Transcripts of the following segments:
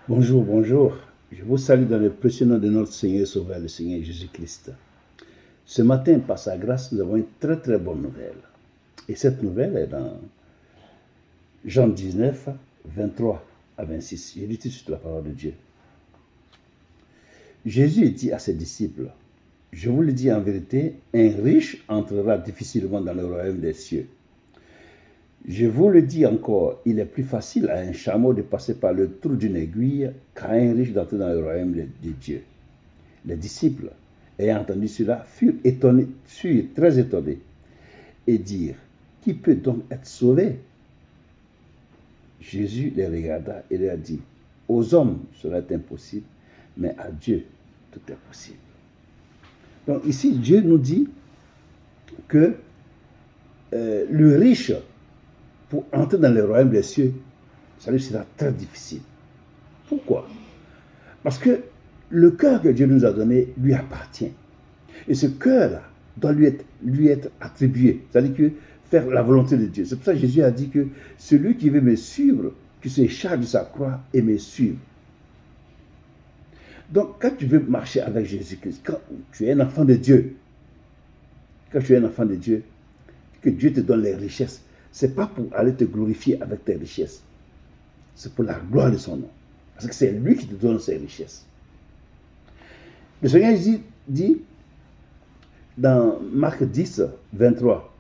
Bonjour, bonjour. Je vous salue dans le précieux nom de notre Seigneur et Sauveur, le Seigneur Jésus-Christ. Ce matin, par sa grâce, nous avons une très très bonne nouvelle. Et cette nouvelle est dans Jean 19, 23 à 26. Je lis tout de suite la parole de Dieu. Jésus dit à ses disciples, je vous le dis en vérité, un riche entrera difficilement dans le royaume des cieux. Je vous le dis encore, il est plus facile à un chameau de passer par le trou d'une aiguille qu'à un riche d'entrer dans le royaume de Dieu. Les disciples, ayant entendu cela, furent très étonnés et dirent, qui peut donc être sauvé? Jésus les regarda et leur dit, aux hommes cela est impossible, mais à Dieu tout est possible. Donc ici, Dieu nous dit que le riche, pour entrer dans le royaume des cieux, ça lui sera très difficile. Pourquoi? Parce que le cœur que Dieu nous a donné lui appartient. Et ce cœur-là doit lui être attribué. C'est-à-dire que faire la volonté de Dieu. C'est pour ça que Jésus a dit que celui qui veut me suivre, qu'il se charge de sa croix et me suive. Donc, quand tu veux marcher avec Jésus-Christ, quand tu es un enfant de Dieu, que Dieu te donne les richesses, ce n'est pas pour aller te glorifier avec tes richesses. C'est pour la gloire de son nom. Parce que c'est lui qui te donne ses richesses. Le Seigneur dit dans Marc 10, 23,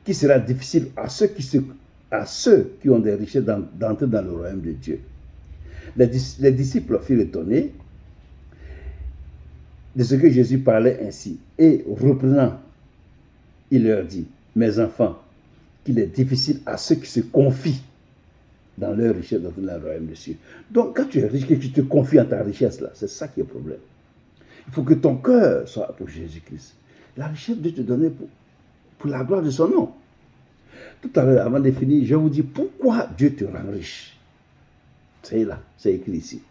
qu'il sera difficile à ceux qui ont des richesses d'entrer dans le royaume de Dieu. Les disciples furent étonnés de ce que Jésus parlait ainsi. Et reprenant, il leur dit, mes enfants, qu'il est difficile à ceux qui se confient dans leur richesse d'entrer dans le royaume de Dieu. Donc, quand tu es riche, que tu te confies en ta richesse, là, c'est ça qui est le problème. Il faut que ton cœur soit pour Jésus-Christ. La richesse, Dieu te donne pour la gloire de son nom. Tout à l'heure, avant de finir, je vous dis pourquoi Dieu te rend riche. C'est là, c'est écrit ici.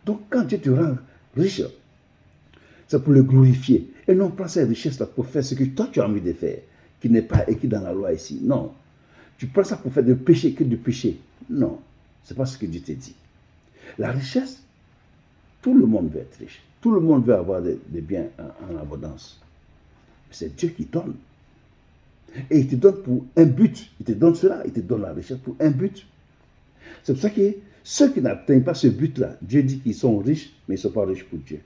Donc, quand Dieu te rend riche, c'est pour le glorifier. Et non pas ces richesses-là pour faire ce que toi tu as envie de faire, qui n'est pas écrit dans la loi ici. Non. Tu prends ça pour faire du péché que du péché. Non. Ce n'est pas ce que Dieu te dit. La richesse, tout le monde veut être riche. Tout le monde veut avoir des biens en abondance. C'est Dieu qui donne. Et il te donne pour un but. Il te donne cela. Il te donne la richesse pour un but. C'est pour ça que ceux qui n'atteignent pas ce but-là, Dieu dit qu'ils sont riches, mais ils ne sont pas riches pour Dieu.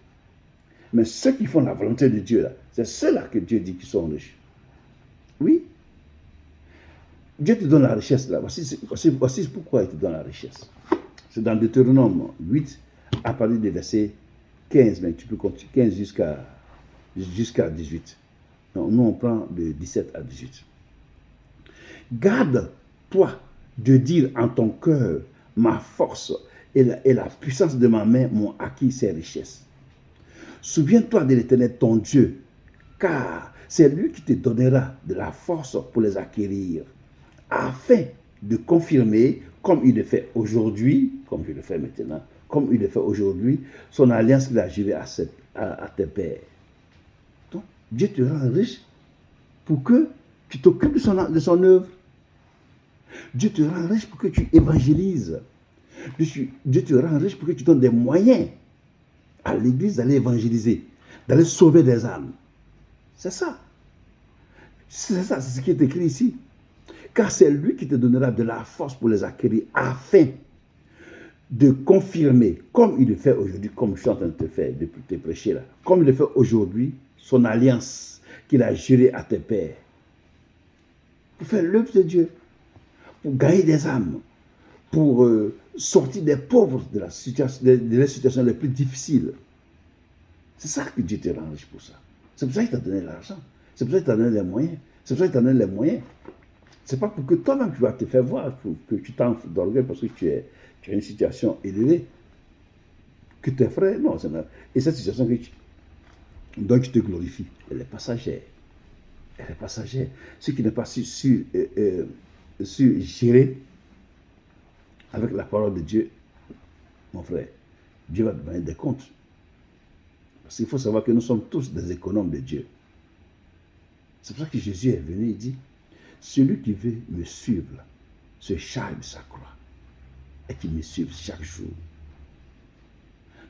Mais ceux qui font la volonté de Dieu, là, c'est ceux-là que Dieu dit qu'ils sont riches. Oui. Dieu te donne la richesse là. Voici pourquoi il te donne la richesse. C'est dans Deutéronome 8, à partir des versets 15, mais tu peux continuer 15 jusqu'à 18. Donc, nous, on prend de 17 à 18. Garde-toi de dire en ton cœur, ma force et la puissance de ma main m'ont acquis ces richesses. Souviens-toi de l'Éternel, ton Dieu, car c'est lui qui te donnera de la force pour les acquérir, afin de confirmer, comme il le fait aujourd'hui, comme je le fais maintenant, comme il le fait aujourd'hui, son alliance qu'il a jurée à tes pères. Donc, Dieu te rend riche pour que tu t'occupes de son œuvre. Dieu te rend riche pour que tu évangélises. Dieu te rend riche pour que tu donnes des moyens à l'église d'aller évangéliser, d'aller sauver des âmes. C'est ça. C'est ça, c'est ce qui est écrit ici. Car c'est lui qui te donnera de la force pour les acquérir afin de confirmer, comme il le fait aujourd'hui, comme je suis en train de te prêcher là, comme il le fait aujourd'hui, son alliance qu'il a jurée à tes pères. Pour faire l'œuvre de Dieu, pour gagner des âmes, pour sortir des pauvres de les situations les plus difficiles. C'est ça que Dieu te rend riche pour ça. C'est pour ça qu'il t'a donné l'argent. C'est pour ça qu'il t'a donné les moyens. C'est pour ça qu'il t'a donné les moyens. Ce n'est pas pour que toi-même tu vas te faire voir, pour que tu t'enfles d'orgueil parce que tu as une situation élevée. Que tes frères, non. Et cette situation dont tu te glorifies, elle est passagère. Elle est passagère. Ce qui n'est pas su gérer avec la parole de Dieu, mon frère, Dieu va te donner des comptes. Parce qu'il faut savoir que nous sommes tous des économes de Dieu. C'est pour ça que Jésus est venu et dit, celui qui veut me suivre se charge de sa croix. et qui me suivent chaque jour.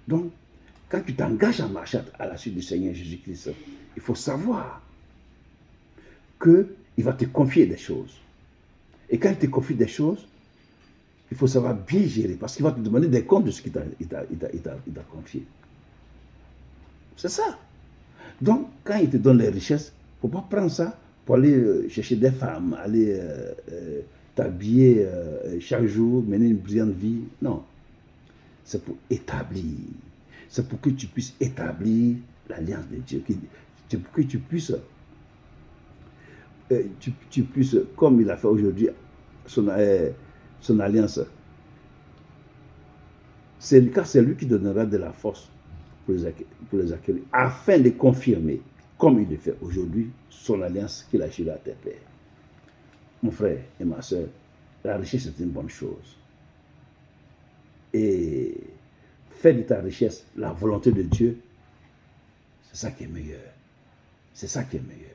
Donc, quand tu t'engages à marcher à la suite du Seigneur Jésus-Christ, il faut savoir qu'il va te confier des choses. Et quand il te confie des choses, il faut savoir bien gérer parce qu'il va te demander des comptes de ce qu'il t'a confié. C'est ça. Donc, quand il te donne les richesses, il ne faut pas prendre ça pour aller chercher des femmes, aller t'habiller chaque jour, mener une brillante vie. Non. C'est pour établir. C'est pour que tu puisses établir l'alliance de Dieu. Pour que tu puisses, comme il a fait aujourd'hui, son alliance. Car c'est lui qui donnera de la force pour les accueillir, afin de confirmer, comme il le fait aujourd'hui, son alliance qu'il a jurée à tes pères. Mon frère et ma soeur, la richesse est une bonne chose. Et faire de ta richesse la volonté de Dieu, c'est ça qui est meilleur. C'est ça qui est meilleur.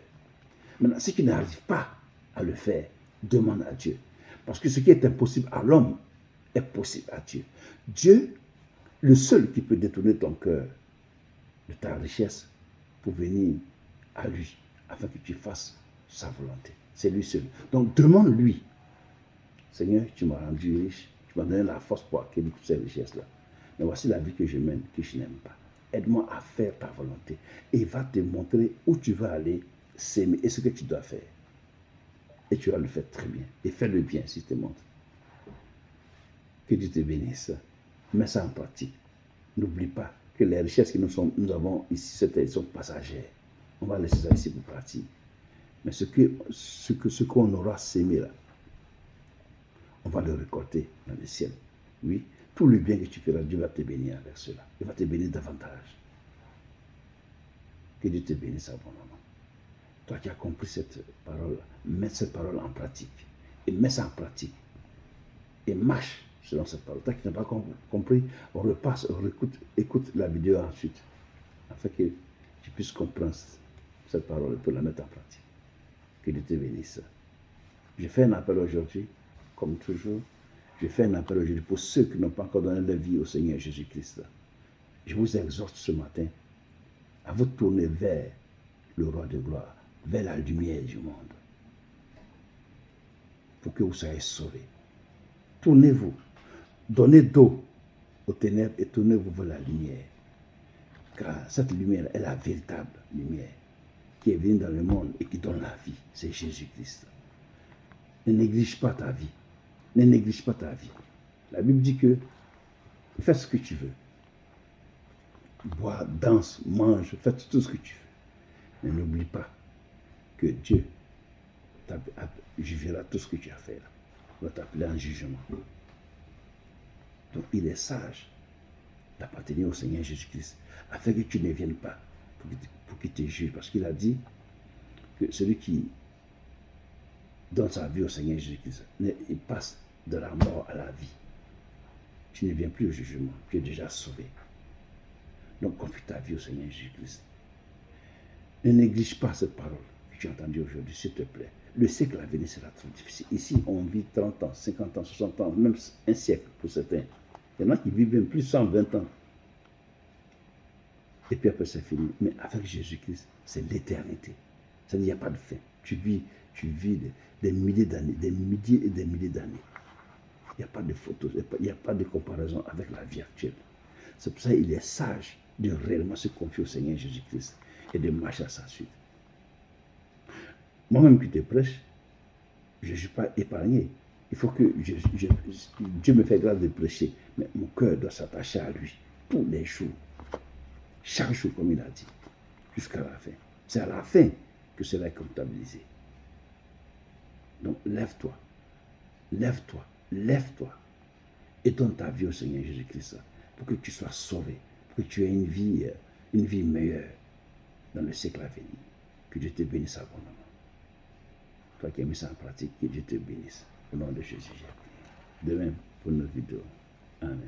Maintenant, si tu n'arrives pas à le faire, demande à Dieu. Parce que ce qui est impossible à l'homme est possible à Dieu. Dieu, le seul qui peut détourner ton cœur de ta richesse pour venir à lui, afin que tu fasses sa volonté. C'est lui seul. Donc demande-lui, Seigneur, tu m'as rendu riche, tu m'as donné la force pour acquérir toutes ces richesses-là. Mais voici la vie que je mène, que je n'aime pas. Aide-moi à faire ta volonté. Et il va te montrer où tu vas aller s'aimer et ce que tu dois faire. Et tu vas le faire très bien. Et fais-le bien s'il te montre. Que Dieu te bénisse. Mets ça en pratique. N'oublie pas que les richesses que nous avons ici, sont passagères. On va laisser ça ici pour partir. Mais ce qu'on aura sémé là, on va le récolter dans le ciel. Oui, tout le bien que tu feras, Dieu va te bénir avec cela. Il va te bénir davantage. Que Dieu te bénisse abondamment. Toi qui as compris cette parole, mets cette parole en pratique. Et mets ça en pratique. Et marche selon cette parole. Toi qui n'as pas compris, on repasse, écoute la vidéo ensuite. Afin que tu puisses comprendre cette parole et pour la mettre en pratique. Que Dieu te bénisse. Je fais un appel aujourd'hui, comme toujours. Je fais un appel aujourd'hui pour ceux qui n'ont pas encore donné leur vie au Seigneur Jésus-Christ. Je vous exhorte ce matin à vous tourner vers le roi de gloire, vers la lumière du monde, pour que vous soyez sauvés. Tournez-vous, donnez dos aux ténèbres et tournez-vous vers la lumière. Car cette lumière est la véritable lumière qui est venue dans le monde et qui donne la vie. C'est Jésus-Christ. Ne néglige pas ta vie. Ne néglige pas ta vie. La Bible dit que fais ce que tu veux. Bois, danse, mange, fais tout ce que tu veux. Mais n'oublie pas que Dieu jugera tout ce que tu as fait là. Il va t'appeler en jugement. Donc il est sage d'appartenir au Seigneur Jésus-Christ afin que tu ne viennes pas pour qu'il te juge. Parce qu'il a dit que celui qui donne sa vie au Seigneur Jésus-Christ, il passe de la mort à la vie. Tu ne viens plus au jugement, tu es déjà sauvé. Donc confie ta vie au Seigneur Jésus-Christ. Ne néglige pas cette parole que tu as entendue aujourd'hui, s'il te plaît. Le siècle à venir sera trop difficile. Ici, on vit 30 ans, 50 ans, 60 ans, même un siècle pour certains. Il y en a qui vivent même plus de 120 ans. Et puis après, c'est fini. Mais avec Jésus-Christ, c'est l'éternité. C'est-à-dire, il n'y a pas de fin. Tu vis des milliers d'années, des milliers et des milliers d'années. Il n'y a pas de photos, il n'y a pas de comparaison avec la vie actuelle. C'est pour ça qu'il est sage de réellement se confier au Seigneur Jésus-Christ et de marcher à sa suite. Moi-même qui te prêche, je ne suis pas épargné. Il faut que Dieu me fait grâce de prêcher, mais mon cœur doit s'attacher à lui tous les jours. Chaque jour, comme il a dit, jusqu'à la fin. C'est à la fin que cela est comptabilisé. Donc, lève-toi, lève-toi, lève-toi et donne ta vie au Seigneur Jésus-Christ pour que tu sois sauvé, pour que tu aies une vie meilleure dans le siècle à venir. Que Dieu te bénisse abondamment. Toi qui as mis ça en pratique, que Dieu te bénisse. Au nom de Jésus, j'ai prié. De même pour nos vidéos. Amen.